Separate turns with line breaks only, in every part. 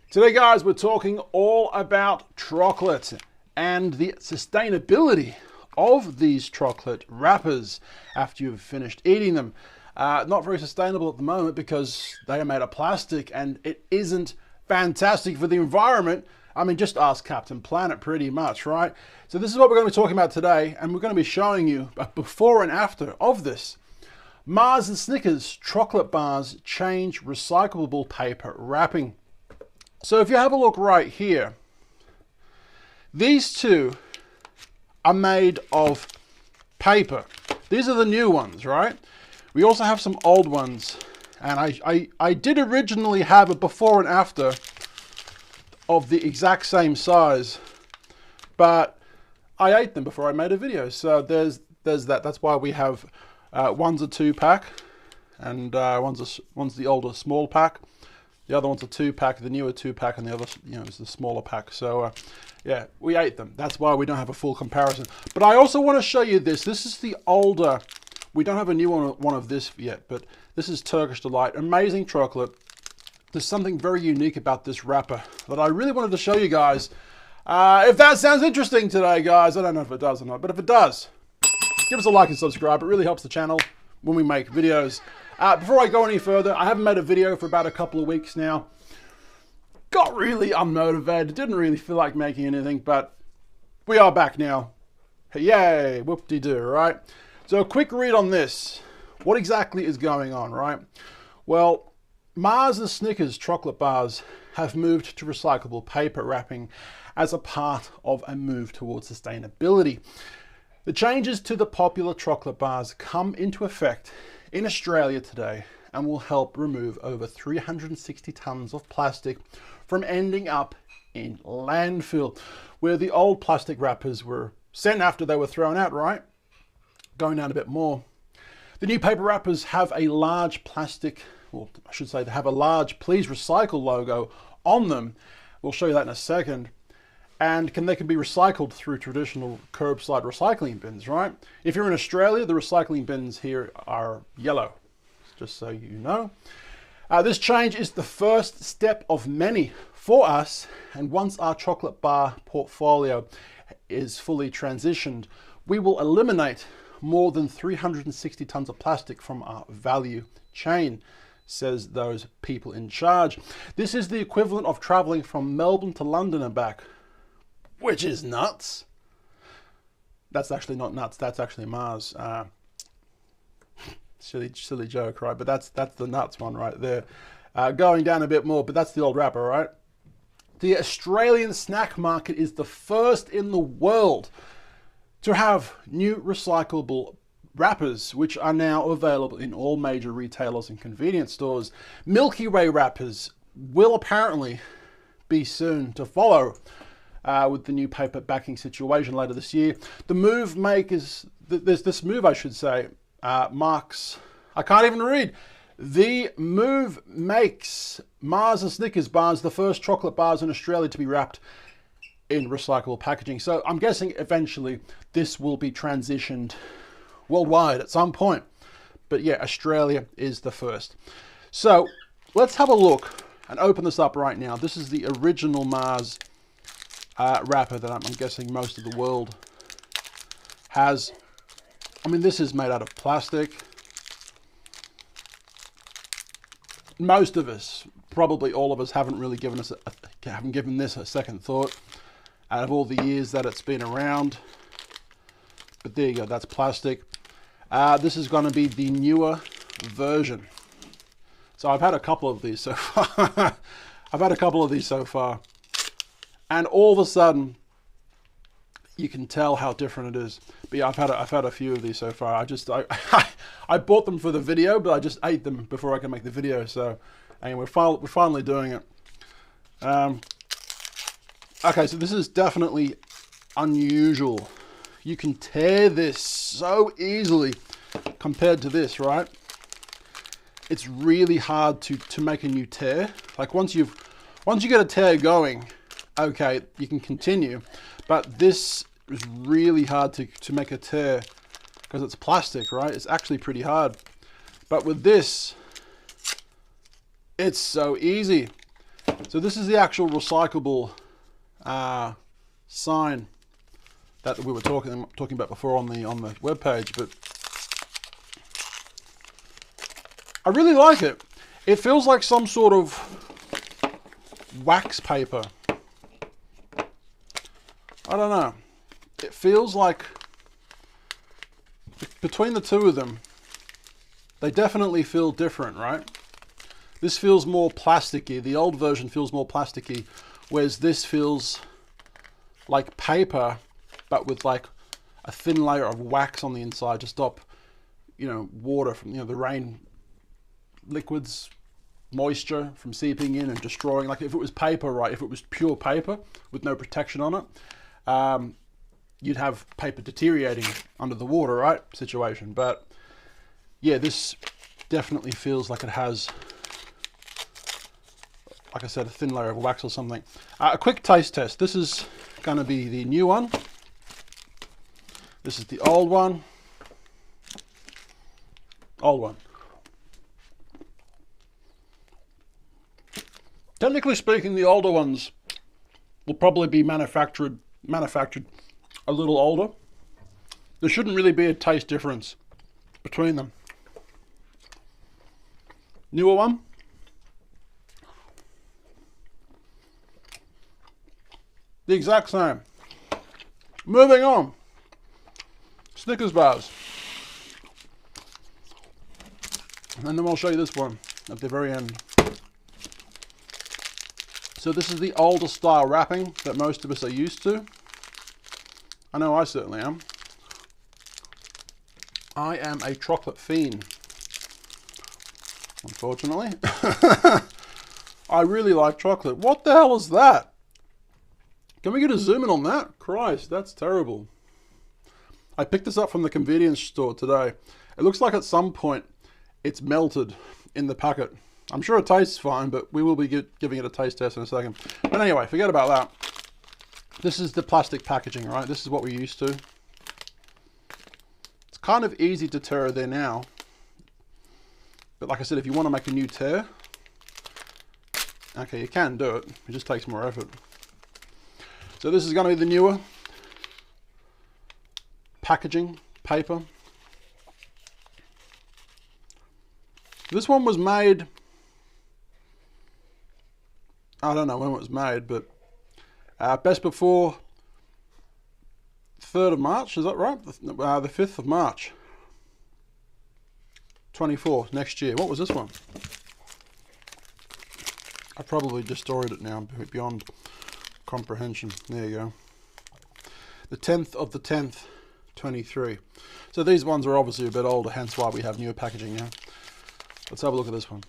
Today, guys, we're talking all about chocolate and the sustainability of these chocolate wrappers after you've finished eating them. Not very sustainable at the moment because they are made of plastic and it isn't fantastic for the environment. I mean, just ask Captain Planet pretty much, right? So this is what we're going to be talking about today, and we're going to be showing you a before and after of this. Mars and Snickers chocolate bars change recyclable paper wrapping. So if you have a look right here, these two are made of paper. These are the new ones, right? We also have some old ones, and I did originally have a before and after of the exact same size, but I ate them before I made a video. So there's that. That's why we have one's a 2-pack, and one's the older small pack. The other one's a 2-pack, the newer 2-pack, and the other, is the smaller pack. So, yeah, we ate them. That's why we don't have a full comparison. But I also want to show you this. This is the older. We don't have a new one of this yet, but this is Turkish Delight. Amazing chocolate. There's something very unique about this wrapper that I really wanted to show you guys. If that sounds interesting today, guys, I don't know if it does or not, but if it does, give us a like and subscribe. It really helps the channel when we make videos. Before I go any further, I haven't made a video for about a couple of weeks now. Got really unmotivated, didn't really feel like making anything, but we are back now. Yay, whoop-de-doo, right? So a quick read on this. What exactly is going on, right? Well, Mars and Snickers chocolate bars have moved to recyclable paper wrapping as a part of a move towards sustainability. The changes to the popular chocolate bars come into effect in Australia today and will help remove over 360 tons of plastic from ending up in landfill, where the old plastic wrappers were sent after they were thrown out, right? Going down a bit more. The new paper wrappers have a large plastic, or I should say they have a large Please Recycle logo on them. We'll show you that in a second. And they can be recycled through traditional curbside recycling bins, right? If you're in Australia, the recycling bins here are yellow, just so you know. This change is the first step of many for us, and once our chocolate bar portfolio is fully transitioned, we will eliminate more than 360 tons of plastic from our value chain, says those people in charge. This is the equivalent of traveling from Melbourne to London and back, which is nuts. That's actually not nuts. That's actually Mars. Silly joke, right? But that's the nuts one right there. Going down a bit more, but that's the old wrapper, right? The Australian snack market is the first in the world to have new recyclable wrappers, which are now available in all major retailers and convenience stores. Milky Way wrappers will apparently be soon to follow. With the new paper backing situation later this year. The move this move, I should say, marks, I can't even read. The move makes Mars and Snickers bars the first chocolate bars in Australia to be wrapped in recyclable packaging. So I'm guessing eventually this will be transitioned worldwide at some point. But yeah, Australia is the first. So let's have a look and open this up right now. This is the original Mars wrapper that I'm guessing most of the world has. I mean, this is made out of plastic. Most of us, probably all of us, haven't really given this a second thought out of all the years that it's been around. But there you go, that's plastic. This is going to be the newer version. So I've had a couple of these so far. And all of a sudden, you can tell how different it is. But yeah, I've had a few of these so far. I bought them for the video, but I just ate them before I could make the video. So, anyway, we're finally doing it. Okay, so this is definitely unusual. You can tear this so easily compared to this, right? It's really hard to make a new tear. Like once you get a tear going, okay, you can continue, but this is really hard to make a tear because it's plastic, right? It's actually pretty hard. But with this, it's so easy. So this is the actual recyclable sign that we were talking about before on the web page, but I really like it. It feels like some sort of wax paper. I don't know. It feels like between the two of them, they definitely feel different, right? This feels more plasticky. The old version feels more plasticky, whereas this feels like paper, but with like a thin layer of wax on the inside to stop, you know, water from, you know, the rain liquids, moisture from seeping in and destroying. Like if it was paper, right, if it was pure paper with no protection on it, you'd have paper deteriorating under the water, right, situation. But yeah, this definitely feels like it has, like I said, a thin layer of wax or something. A quick taste test. This is going to be the new one. This is the old one. Old one. Technically speaking, the older ones will probably be manufactured a little older. There shouldn't really be a taste difference between them. Newer one. The exact same. Moving on. Snickers bars. And then I'll show you this one at the very end. So this is the older style wrapping that most of us are used to. I know I certainly am. I am a chocolate fiend, unfortunately. I really like chocolate. What the hell is that? Can we get a zoom in on that? Christ, that's terrible. I picked this up from the convenience store today. It looks like at some point it's melted in the packet. I'm sure it tastes fine, but we will be giving it a taste test in a second. But anyway, forget about that. This is the plastic packaging, right? This is what we're used to. It's kind of easy to tear there now. But like I said, if you want to make a new tear, okay, you can do it. It just takes more effort. So this is going to be the newer packaging paper. This one was made, I don't know when it was made, but best before 3rd of March, is that right? The 5th of March, 24, next year. What was this one? I probably destroyed it now, beyond comprehension. There you go. The 10th of the 10th, 23. So these ones are obviously a bit older, hence why we have newer packaging now. Let's have a look at this one.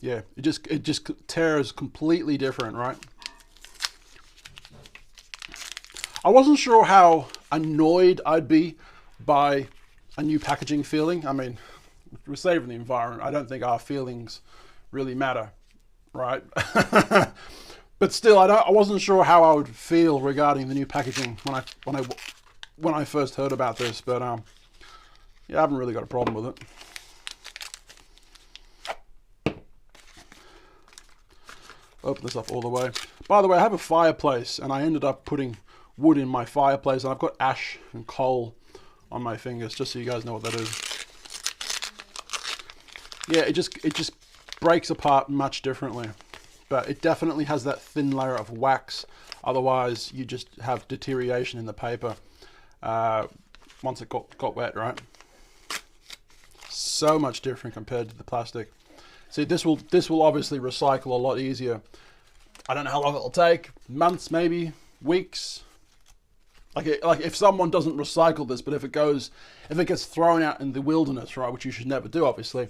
Yeah, it just tears completely different, right? I wasn't sure how annoyed I'd be by a new packaging feeling. I mean, we're saving the environment. I don't think our feelings really matter, right? But still, I wasn't sure how I would feel regarding the new packaging when I first heard about this. But yeah, I haven't really got a problem with it. Open this up all the way. By the way, I have a fireplace, and I ended up putting wood in my fireplace, and I've got ash and coal on my fingers, just so you guys know what that is. Yeah, it just breaks apart much differently, but it definitely has that thin layer of wax. Otherwise, you just have deterioration in the paper once it got wet, right? So much different compared to the plastic. See, this will obviously recycle a lot easier. I don't know how long it'll take, months maybe, weeks. Like if someone doesn't recycle this, but if it gets thrown out in the wilderness, right, which you should never do, obviously.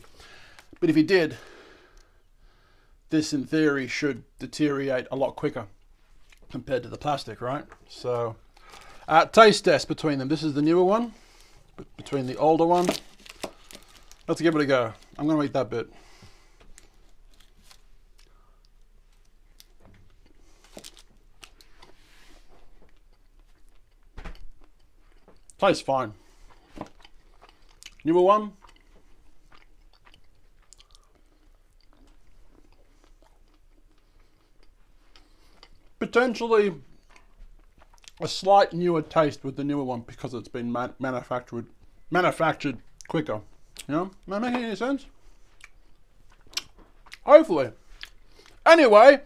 But if you did, this in theory should deteriorate a lot quicker compared to the plastic, right? So, taste test between them. This is the newer one, between the older one. Let's give it a go. I'm going to eat that bit. Tastes fine. Newer one. potentially a slight newer taste with the newer one because it's been manufactured quicker. You know, am I making any sense? Hopefully. Anyway,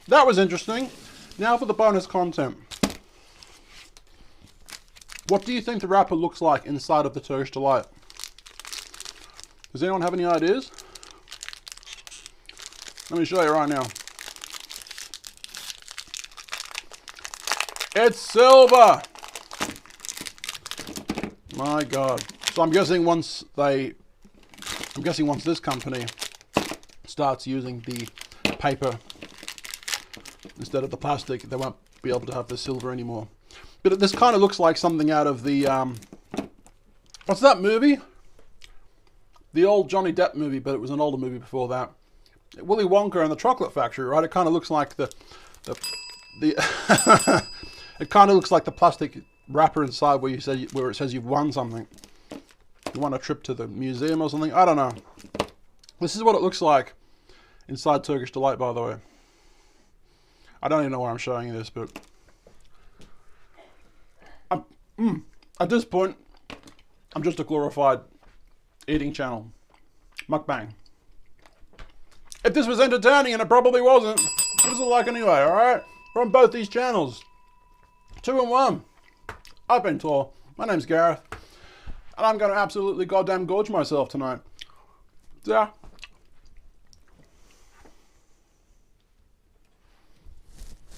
that was interesting. Now for the bonus content. What do you think the wrapper looks like inside of the Turkish Delight? Does anyone have any ideas? Let me show you right now. It's silver! My God. So I'm guessing once this company starts using the paper instead of the plastic, they won't be able to have the silver anymore. But this kind of looks like something out of the, what's that movie? The old Johnny Depp movie, but it was an older movie before that. Willy Wonka and the Chocolate Factory, right? It kind of looks like the it kind of looks like the plastic wrapper inside where it says you've won something. You won a trip to the museum or something. I don't know. This is what it looks like inside Turkish Delight, by the way. I don't even know why I'm showing you this, but at this point, I'm just a glorified eating channel. Mukbang. If this was entertaining, and it probably wasn't, give us a like anyway, alright? We're on both these channels. 2 in 1. I've been Tor. My name's Gareth. And I'm going to absolutely goddamn gorge myself tonight. Yeah.